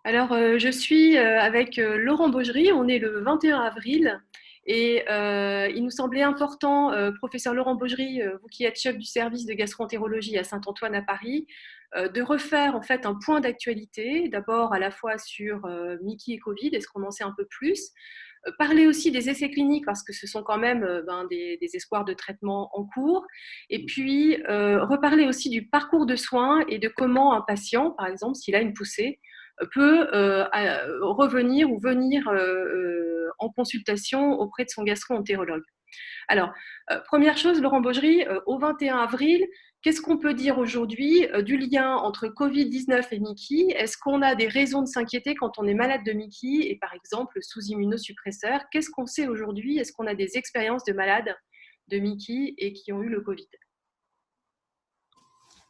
Alors, je suis avec Laurent Baugerie, on est le 21 avril et il nous semblait important, professeur Laurent Baugerie, vous qui êtes chef du service de gastro-entérologie à Saint-Antoine à Paris, de refaire en fait un point d'actualité, d'abord à la fois sur Mickey et Covid, est-ce qu'on en sait un peu plus? Parler aussi des essais cliniques parce que ce sont quand même des espoirs de traitement en cours. Et puis, reparler aussi du parcours de soins et de comment un patient, par exemple, s'il a une poussée, peut revenir ou venir en consultation auprès de son gastro-entérologue. Alors, première chose, Laurent Baugerie, au 21 avril, qu'est-ce qu'on peut dire aujourd'hui du lien entre Covid-19 et Mickey? Est-ce qu'on a des raisons de s'inquiéter quand on est malade de Mickey et par exemple sous immunosuppresseur? Qu'est-ce qu'on sait aujourd'hui? Est-ce qu'on a des expériences de malades de Mickey et qui ont eu le Covid?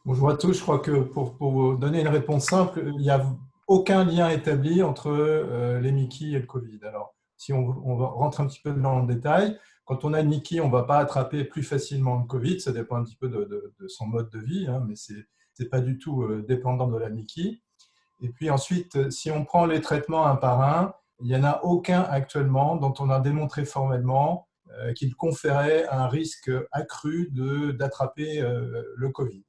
Bonjour à tous, je crois que pour vous donner une réponse simple, il n'y a aucun lien établi entre les Mickey et le Covid. Alors, si on rentre un petit peu dans le détail, quand on a une Mickey, on ne va pas attraper plus facilement le Covid, ça dépend un petit peu de son mode de vie, hein, mais ce n'est pas du tout dépendant de la Mickey. Et puis ensuite, si on prend les traitements un par un, il n'y en a aucun actuellement dont on a démontré formellement qu'il conférait un risque accru d'attraper le Covid.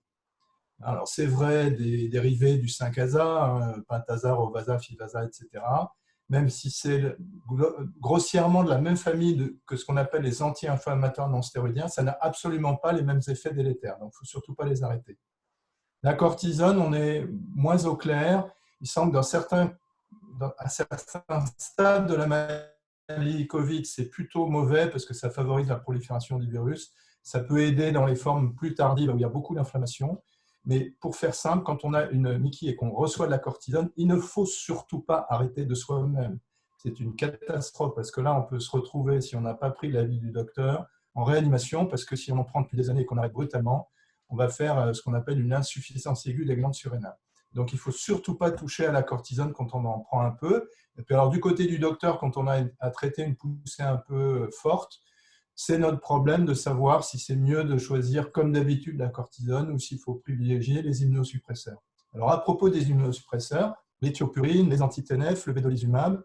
Alors, c'est vrai des dérivés du 5-ASA, hein, Pentasa, Rovasa, Fivasa, etc., même si c'est grossièrement de la même famille que ce qu'on appelle les anti-inflammatoires non stéroïdiens, ça n'a absolument pas les mêmes effets délétères, donc il ne faut surtout pas les arrêter. La cortisone, on est moins au clair. Il semble que à certains stades de la maladie Covid, c'est plutôt mauvais parce que ça favorise la prolifération du virus. Ça peut aider dans les formes plus tardives où il y a beaucoup d'inflammation. Mais pour faire simple, quand on a une Mickey et qu'on reçoit de la cortisone, il ne faut surtout pas arrêter de soi-même. C'est une catastrophe parce que là, on peut se retrouver, si on n'a pas pris l'avis du docteur, en réanimation parce que si on en prend depuis des années et qu'on arrête brutalement, on va faire ce qu'on appelle une insuffisance aiguë des glandes surrénales. Donc, il ne faut surtout pas toucher à la cortisone quand on en prend un peu. Et puis, alors, du côté du docteur, quand on a à traiter une poussée un peu forte, c'est notre problème de savoir si c'est mieux de choisir, comme d'habitude, la cortisone ou s'il faut privilégier les immunosuppresseurs. Alors, à propos des immunosuppresseurs, l'éthiopurine, les anti-TNF, le vedolizumab,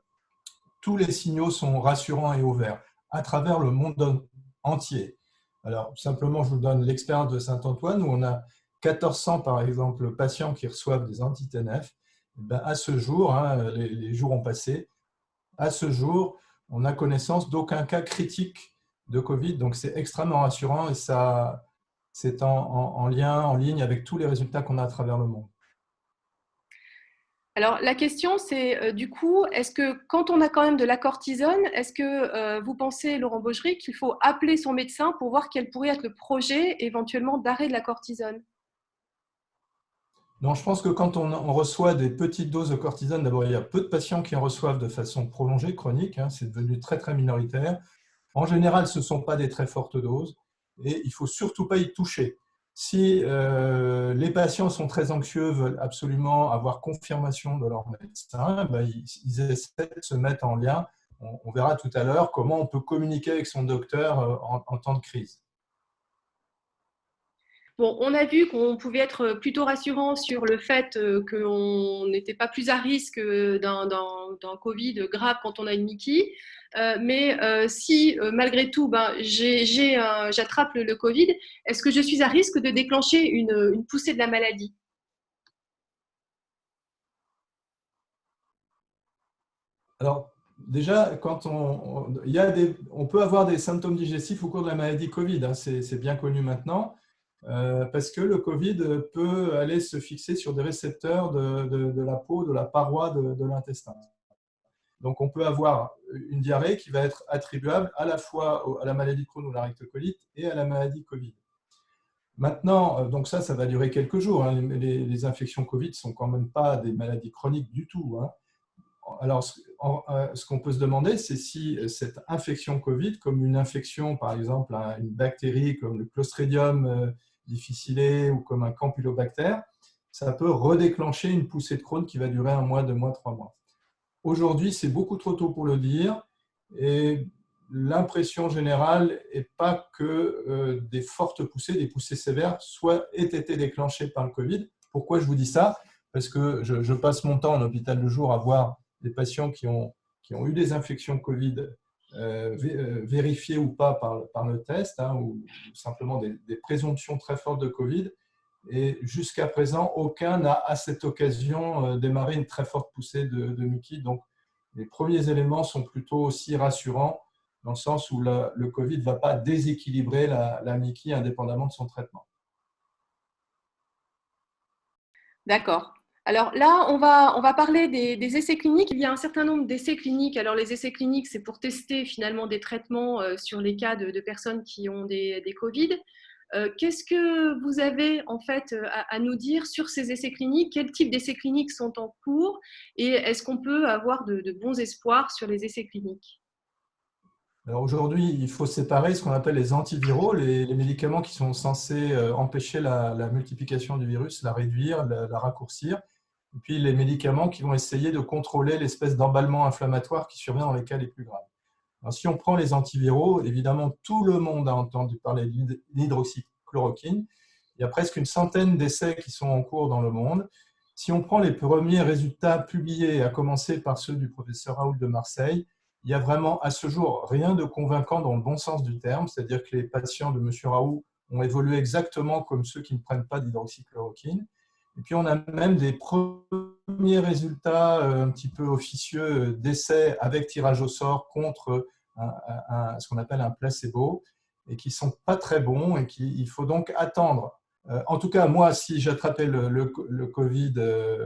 tous les signaux sont rassurants et ouverts à travers le monde entier. Alors, simplement, je vous donne l'expérience de Saint-Antoine où on a 1400, par exemple, patients qui reçoivent des anti-TNF. Ben, à ce jour, hein, les jours ont passé, à ce jour, on n'a connaissance d'aucun cas critique de Covid, donc c'est extrêmement rassurant et ça, c'est en lien, en ligne avec tous les résultats qu'on a à travers le monde. Alors, la question, c'est du coup, est-ce que quand on a quand même de la cortisone, est-ce que vous pensez, Laurent Baugerie, qu'il faut appeler son médecin pour voir quel pourrait être le projet éventuellement d'arrêt de la cortisone? Donc, je pense que quand on reçoit des petites doses de cortisone, d'abord, il y a peu de patients qui en reçoivent de façon prolongée, chronique, hein, c'est devenu très, très minoritaire. En général, ce ne sont pas des très fortes doses et il ne faut surtout pas y toucher. Si les patients sont très anxieux, veulent absolument avoir confirmation de leur médecin, ben, ils essaient de se mettre en lien. On verra tout à l'heure comment on peut communiquer avec son docteur en temps de crise. Bon, on a vu qu'on pouvait être plutôt rassurant sur le fait qu'on n'était pas plus à risque d'un Covid grave quand on a une Mickey. Mais si malgré tout, ben, j'attrape le Covid, est-ce que je suis à risque de déclencher une poussée de la maladie? Alors, déjà, on peut avoir des symptômes digestifs au cours de la maladie Covid, hein, c'est bien connu maintenant, parce que le Covid peut aller se fixer sur des récepteurs de la peau, de la paroi de l'intestin. Donc, on peut avoir une diarrhée qui va être attribuable à la fois à la maladie Crohn ou la rectocolite et à la maladie Covid. Maintenant, donc ça va durer quelques jours, hein. Les infections Covid ne sont quand même pas des maladies chroniques du tout, hein. Alors, ce qu'on peut se demander, c'est si cette infection Covid, comme une infection, par exemple, à une bactérie comme le Clostridium difficile ou comme un Campylobacter, ça peut redéclencher une poussée de Crohn qui va durer 1 mois, 2 mois, 3 mois. Aujourd'hui, c'est beaucoup trop tôt pour le dire et l'impression générale n'est pas que des fortes poussées, des poussées sévères, aient été déclenchées par le Covid. Pourquoi je vous dis ça? parce que je passe mon temps en hôpital de jour à voir des patients qui ont eu des infections Covid vérifiées ou pas par le test, hein, ou simplement des présomptions très fortes de Covid. Et jusqu'à présent, aucun n'a à cette occasion démarré une très forte poussée de Mickey. Donc, les premiers éléments sont plutôt aussi rassurants dans le sens où le Covid ne va pas déséquilibrer la Mickey indépendamment de son traitement. D'accord. Alors là, on va parler des essais cliniques. Il y a un certain nombre d'essais cliniques. Alors les essais cliniques, c'est pour tester finalement des traitements sur les cas de personnes qui ont des Covid. Qu'est-ce que vous avez en fait à nous dire sur ces essais cliniques? Quel type d'essais cliniques sont en cours? Et est-ce qu'on peut avoir de bons espoirs sur les essais cliniques? Alors aujourd'hui, il faut séparer ce qu'on appelle les antiviraux, les médicaments qui sont censés empêcher la multiplication du virus, la réduire, la raccourcir, et puis les médicaments qui vont essayer de contrôler l'espèce d'emballement inflammatoire qui survient dans les cas les plus graves. Alors, si on prend les antiviraux, évidemment, tout le monde a entendu parler de l'hydroxychloroquine. Il y a presque une centaine d'essais qui sont en cours dans le monde. Si on prend les premiers résultats publiés, à commencer par ceux du professeur Raoult de Marseille, il n'y a vraiment à ce jour rien de convaincant dans le bon sens du terme, c'est-à-dire que les patients de M. Raoult ont évolué exactement comme ceux qui ne prennent pas d'hydroxychloroquine. Et puis on a même des premiers résultats un petit peu officieux d'essais avec tirage au sort contre ce qu'on appelle un placebo, et qui ne sont pas très bons et qu'il faut donc attendre. En tout cas, moi, si j'attrapais le Covid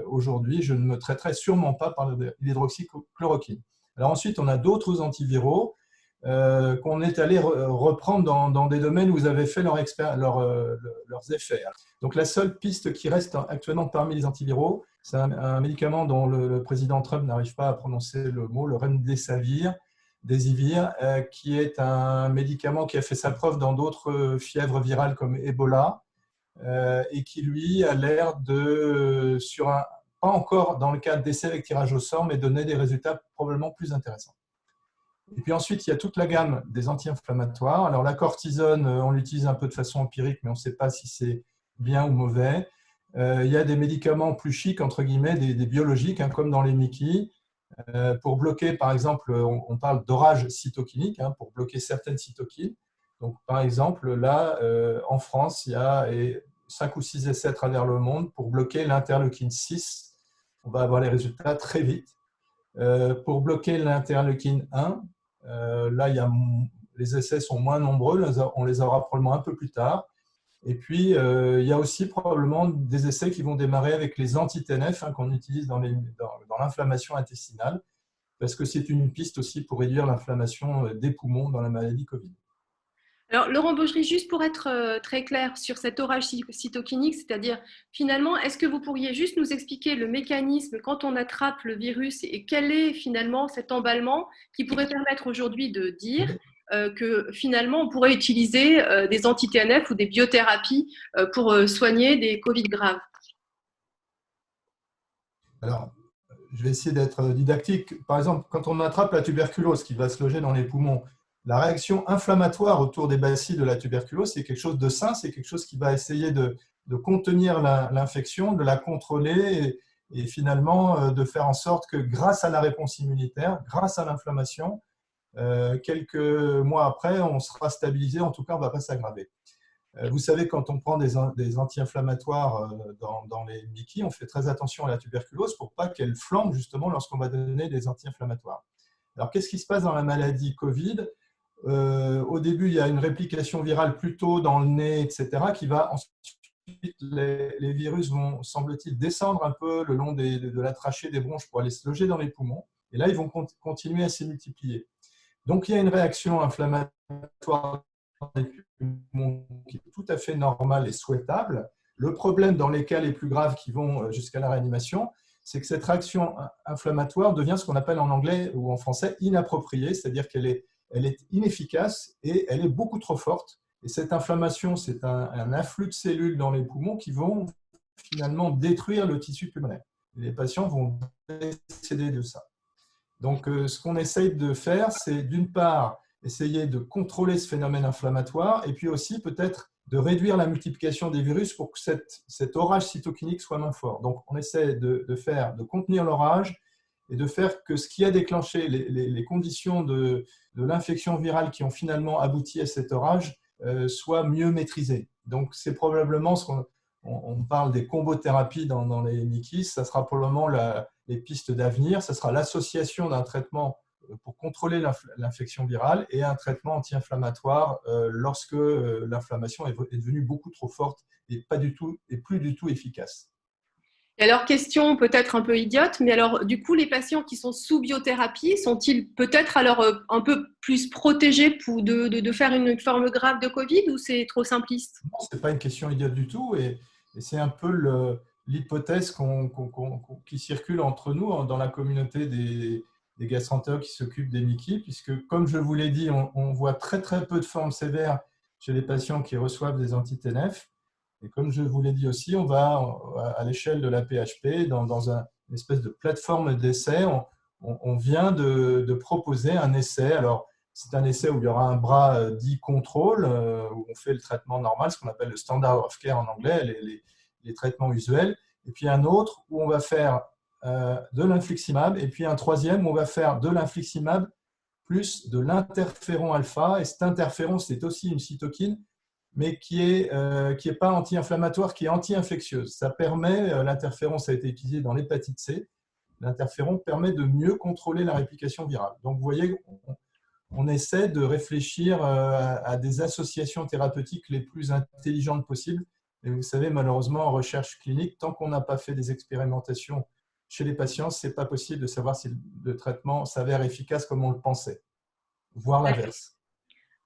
aujourd'hui, je ne me traiterais sûrement pas par l'hydroxychloroquine. Alors ensuite, on a d'autres antiviraux qu'on est allé reprendre dans des domaines où vous avez fait leurs effets. Donc la seule piste qui reste actuellement parmi les antiviraux, c'est un médicament dont le président Trump n'arrive pas à prononcer le mot, le Remdesivir, qui est un médicament qui a fait sa preuve dans d'autres fièvres virales comme Ebola, et qui lui a l'air de, pas encore dans le cadre d'essais avec tirage au sort, mais donner des résultats probablement plus intéressants. Et puis ensuite, il y a toute la gamme des anti-inflammatoires. Alors la cortisone, on l'utilise un peu de façon empirique, mais on ne sait pas si c'est bien ou mauvais. Il y a des médicaments plus chics, entre guillemets, des biologiques, hein, comme dans les Mickey, pour bloquer, par exemple, on parle d'orage cytokinique, hein, pour bloquer certaines cytokines. Donc, par exemple, là, en France, il y a 5 ou 6 essais à travers le monde pour bloquer l'interleukine 6. On va avoir les résultats très vite. Pour bloquer l'interleukine 1, là, les essais sont moins nombreux, on les aura probablement un peu plus tard. Et puis, il y a aussi probablement des essais qui vont démarrer avec les anti-TNF, hein, qu'on utilise dans l'inflammation intestinale, parce que c'est une piste aussi pour réduire l'inflammation des poumons dans la maladie Covid. Alors, Laurent Baugerie, juste pour être très clair sur cet orage cytokinique, c'est-à-dire finalement, est-ce que vous pourriez juste nous expliquer le mécanisme quand on attrape le virus et quel est finalement cet emballement qui pourrait permettre aujourd'hui de dire que finalement on pourrait utiliser des anti-TNF ou des biothérapies pour soigner des Covid graves? Alors, je vais essayer d'être didactique. Par exemple, quand on attrape la tuberculose qui va se loger dans les poumons, la réaction inflammatoire autour des bacilles de la tuberculose, c'est quelque chose de sain, c'est quelque chose qui va essayer de contenir l'infection, de la contrôler et finalement de faire en sorte que grâce à la réponse immunitaire, grâce à l'inflammation, quelques mois après, on sera stabilisé, en tout cas, on ne va pas s'aggraver. Vous savez, quand on prend des anti-inflammatoires dans les Mickey, on fait très attention à la tuberculose pour pas qu'elle flambe justement lorsqu'on va donner des anti-inflammatoires. Alors, qu'est-ce qui se passe dans la maladie Covid? Au début, il y a une réplication virale plutôt dans le nez, etc., qui va ensuite, les virus vont, semble-t-il, descendre un peu le long de la trachée des bronches pour aller se loger dans les poumons. Et là, ils vont continuer à se multiplier. Donc, il y a une réaction inflammatoire qui est tout à fait normale et souhaitable. Le problème dans les cas les plus graves qui vont jusqu'à la réanimation, c'est que cette réaction inflammatoire devient ce qu'on appelle en anglais ou en français inappropriée, c'est-à-dire qu'elle est inefficace et elle est beaucoup trop forte. Et cette inflammation, c'est un afflux de cellules dans les poumons qui vont finalement détruire le tissu pulmonaire. Et les patients vont décéder de ça. Donc, ce qu'on essaye de faire, c'est d'une part essayer de contrôler ce phénomène inflammatoire et puis aussi peut-être de réduire la multiplication des virus pour que cet orage cytokinique soit moins fort. Donc, on essaie de contenir l'orage et de faire que ce qui a déclenché les conditions de l'infection virale qui ont finalement abouti à cet orage soit mieux maîtrisées. Donc, c'est probablement ce qu'on parle des combothérapies dans les MICI, ça sera probablement les pistes d'avenir, ça sera l'association d'un traitement pour contrôler l'infection virale et un traitement anti-inflammatoire lorsque l'inflammation est devenue beaucoup trop forte et plus du tout efficace. Et alors, question peut-être un peu idiote, mais alors du coup, les patients qui sont sous biothérapie, sont-ils peut-être alors un peu plus protégés de faire une forme grave de Covid ou c'est trop simpliste? Non, ce n'est pas une question idiote du tout et c'est un peu l'hypothèse qui circule entre nous dans la communauté des gastroentérologues qui s'occupent des MICI, puisque comme je vous l'ai dit, on voit très très peu de formes sévères chez les patients qui reçoivent des anti-TNF. Et comme je vous l'ai dit aussi, on va à l'échelle de la PHP, dans une espèce de plateforme d'essai, on vient de proposer un essai. Alors, c'est un essai où il y aura un bras dit contrôle, où on fait le traitement normal, ce qu'on appelle le standard of care en anglais, les traitements usuels. Et puis un autre où on va faire de l'infliximab. Et puis un troisième où on va faire de l'infliximab plus de l'interféron alpha. Et cet interféron, c'est aussi une cytokine, mais qui est pas anti-inflammatoire, qui est anti-infectieuse. Ça permet, l'interféron, ça a été utilisé dans l'hépatite C, l'interféron permet de mieux contrôler la réplication virale. Donc vous voyez, on essaie de réfléchir à des associations thérapeutiques les plus intelligentes possibles. Et vous savez, malheureusement, en recherche clinique, tant qu'on n'a pas fait des expérimentations chez les patients, ce n'est pas possible de savoir si le traitement s'avère efficace comme on le pensait, voire l'inverse.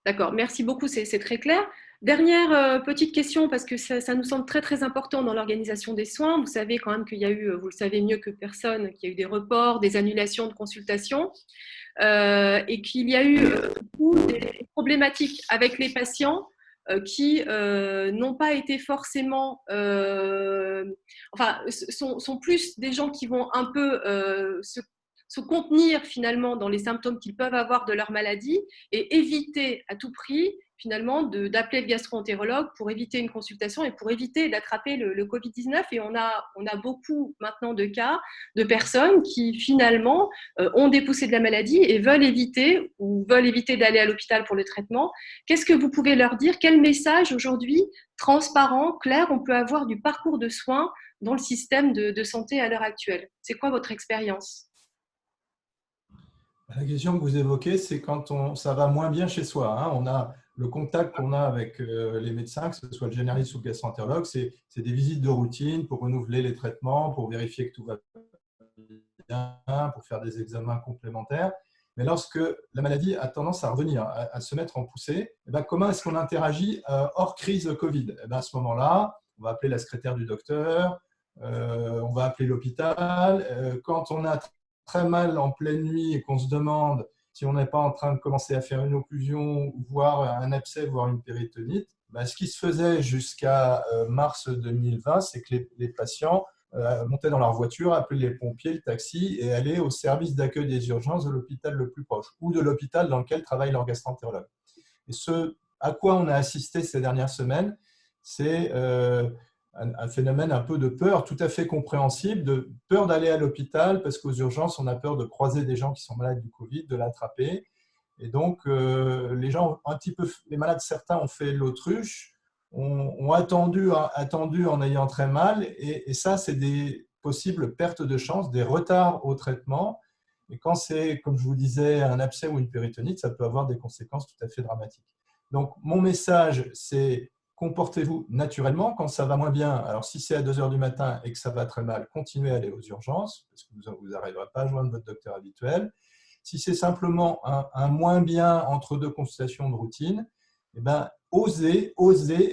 D'accord, merci beaucoup, c'est très clair. Dernière petite question, parce que ça nous semble très très important dans l'organisation des soins. Vous savez quand même qu'il y a eu, vous le savez mieux que personne, qu'il y a eu des reports, des annulations de consultations, et qu'il y a eu beaucoup des problématiques avec les patients qui n'ont pas été forcément, enfin, sont plus des gens qui vont un peu se contenir finalement dans les symptômes qu'ils peuvent avoir de leur maladie et éviter à tout prix finalement d'appeler le gastro-entérologue pour éviter une consultation et pour éviter d'attraper le Covid-19. Et on a beaucoup maintenant de cas de personnes qui finalement ont des poussées de la maladie et veulent éviter d'aller à l'hôpital pour le traitement. Qu'est-ce que vous pouvez leur dire? Quel message aujourd'hui transparent, clair, on peut avoir du parcours de soins dans le système de santé à l'heure actuelle? C'est quoi votre expérience? La question que vous évoquez, c'est quand ça va moins bien chez soi. Hein. On a le contact qu'on a avec les médecins, que ce soit le généraliste ou le gastro-entérologue, c'est des visites de routine pour renouveler les traitements, pour vérifier que tout va bien, pour faire des examens complémentaires. Mais lorsque la maladie a tendance à revenir, à se mettre en poussée, eh bien, comment est-ce qu'on interagit hors crise Covid? Eh bien, à ce moment-là, on va appeler la secrétaire du docteur, on va appeler l'hôpital. Quand on a très mal en pleine nuit et qu'on se demande si on n'est pas en train de commencer à faire une occlusion, voire un abcès, voire une péritonite, ben, ce qui se faisait jusqu'à mars 2020, c'est que les patients montaient dans leur voiture, appelaient les pompiers, le taxi et allaient au service d'accueil des urgences de l'hôpital le plus proche ou de l'hôpital dans lequel travaille leur gastro-entérologue. Et ce à quoi on a assisté ces dernières semaines, c'est un phénomène un peu de peur, tout à fait compréhensible, de peur d'aller à l'hôpital parce qu'aux urgences, on a peur de croiser des gens qui sont malades du Covid, de l'attraper. Et donc, les gens, les malades, certains ont fait l'autruche, ont attendu en ayant très mal, et ça, c'est des possibles pertes de chance, des retards au traitement. Et quand c'est, comme je vous disais, un abcès ou une péritonite, ça peut avoir des conséquences tout à fait dramatiques. Donc, mon message, c'est comportez-vous naturellement quand ça va moins bien. Alors, si c'est à 2 heures du matin et que ça va très mal, continuez à aller aux urgences, parce que vous n'arriverez pas à joindre votre docteur habituel. Si c'est simplement un moins bien entre deux consultations de routine, eh ben, osez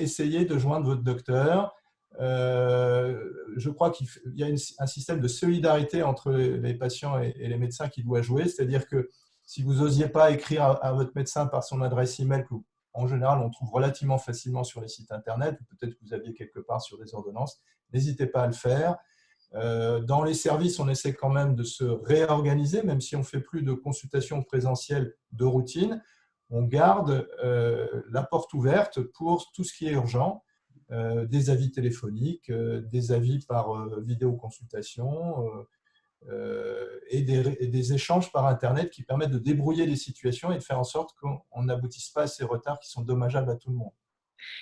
essayer de joindre votre docteur. Je crois qu'il y a un système de solidarité entre les patients et les médecins qui doit jouer, c'est-à-dire que si vous n'osiez pas écrire à votre médecin par son adresse email, que en général on trouve relativement facilement sur les sites internet, ou peut-être que vous aviez quelque part sur des ordonnances, n'hésitez pas à le faire. Dans les services, on essaie quand même de se réorganiser, même si on ne fait plus de consultations présentielles de routine. on garde la porte ouverte pour tout ce qui est urgent, des avis téléphoniques, des avis par vidéoconsultation et des échanges par Internet qui permettent de débrouiller les situations et de faire en sorte qu'on n'aboutisse pas à ces retards qui sont dommageables à tout le monde.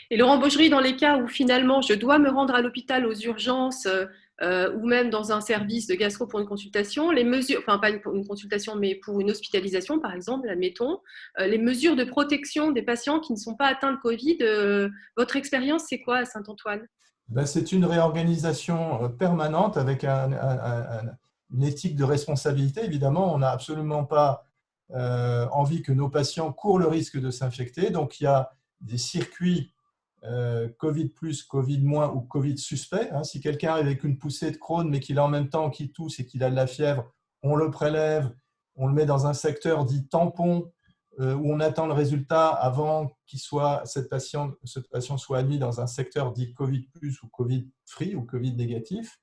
Et Laurent Baugerie, dans les cas où finalement je dois me rendre à l'hôpital aux urgences ou même dans un service de gastro pour une consultation, les mesures, enfin pas une consultation, mais pour une hospitalisation par exemple, admettons, les mesures de protection des patients qui ne sont pas atteints de Covid, votre expérience c'est quoi à Saint-Antoine? Ben, c'est une réorganisation permanente avec une éthique de responsabilité. Évidemment, on n'a absolument pas envie que nos patients courent le risque de s'infecter. Donc, il y a des circuits Covid plus, Covid moins ou Covid suspect. Si quelqu'un arrive avec une poussée de Crohn, mais qu'il a en même temps qui tousse et qu'il a de la fièvre, on le prélève, on le met dans un secteur dit tampon, où on attend le résultat avant ce patient soit admis dans un secteur dit Covid plus ou Covid free ou Covid négatif.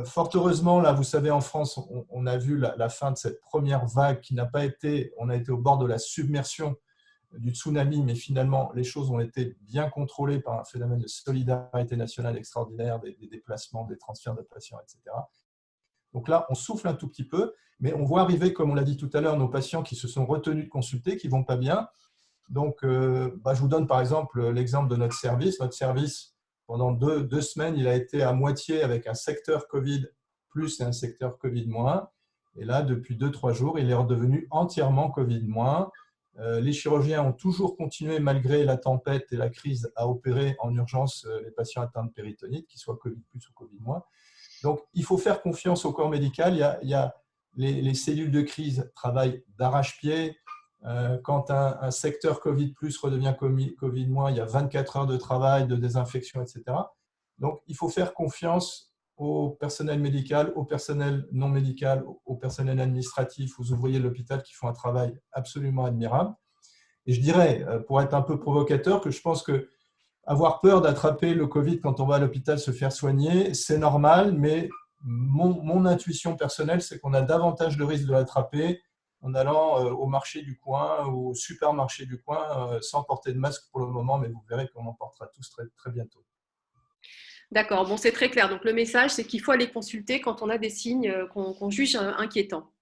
Fort heureusement, là, vous savez, en France, on a vu la fin de cette première vague qui n'a pas été, on a été au bord de la submersion du tsunami, mais finalement, les choses ont été bien contrôlées par un phénomène de solidarité nationale extraordinaire, des déplacements, des transferts de patients, etc. Donc là, on souffle un tout petit peu, mais on voit arriver, comme on l'a dit tout à l'heure, nos patients qui se sont retenus de consulter, qui ne vont pas bien. Donc, je vous donne par exemple l'exemple de notre service. Notre service, pendant deux semaines, il a été à moitié avec un secteur Covid plus et un secteur Covid moins. Et là, depuis 2-3 jours, il est redevenu entièrement Covid moins. Les chirurgiens ont toujours continué, malgré la tempête et la crise, à opérer en urgence les patients atteints de péritonite, qu'ils soient Covid plus ou Covid moins. Donc, il faut faire confiance au corps médical. Il y a les cellules de crise travaillent d'arrache-pied. Quand un secteur Covid plus redevient Covid moins, il y a 24 heures de travail, de désinfection, etc. Donc, il faut faire confiance au personnel médical, au personnel non médical, au personnel administratif, aux ouvriers de l'hôpital qui font un travail absolument admirable. Et je dirais, pour être un peu provocateur, que je pense que avoir peur d'attraper le Covid quand on va à l'hôpital se faire soigner, c'est normal, mais mon intuition personnelle, c'est qu'on a davantage de risques de l'attraper en allant au marché du coin, au supermarché du coin, sans porter de masque pour le moment, mais vous verrez qu'on en portera tous très, très bientôt. D'accord, bon c'est très clair. Donc le message c'est qu'il faut aller consulter quand on a des signes qu'on juge inquiétants.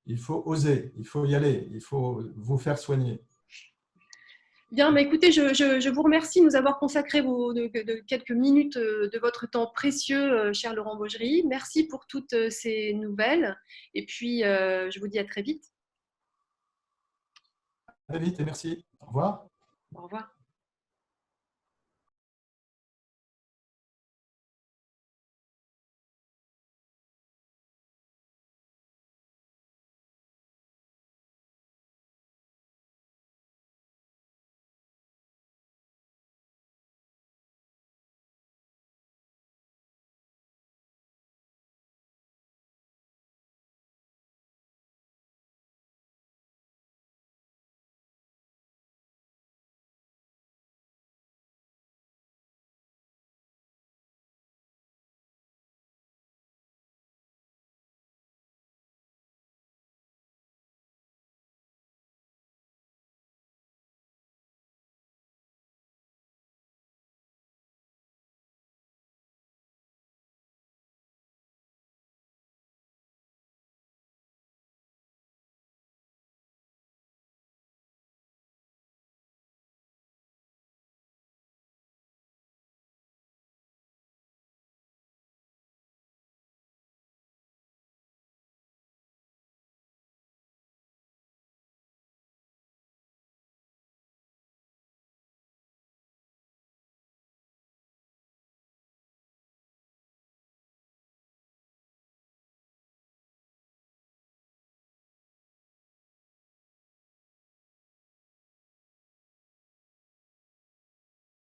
Il faut oser, il faut y aller, il faut vous faire soigner. Bien, mais écoutez, je vous remercie de nous avoir consacré quelques minutes de votre temps précieux, cher Laurent Baugerie. Merci pour toutes ces nouvelles. Et puis, je vous dis à très vite. Très vite et merci. Au revoir. Au revoir.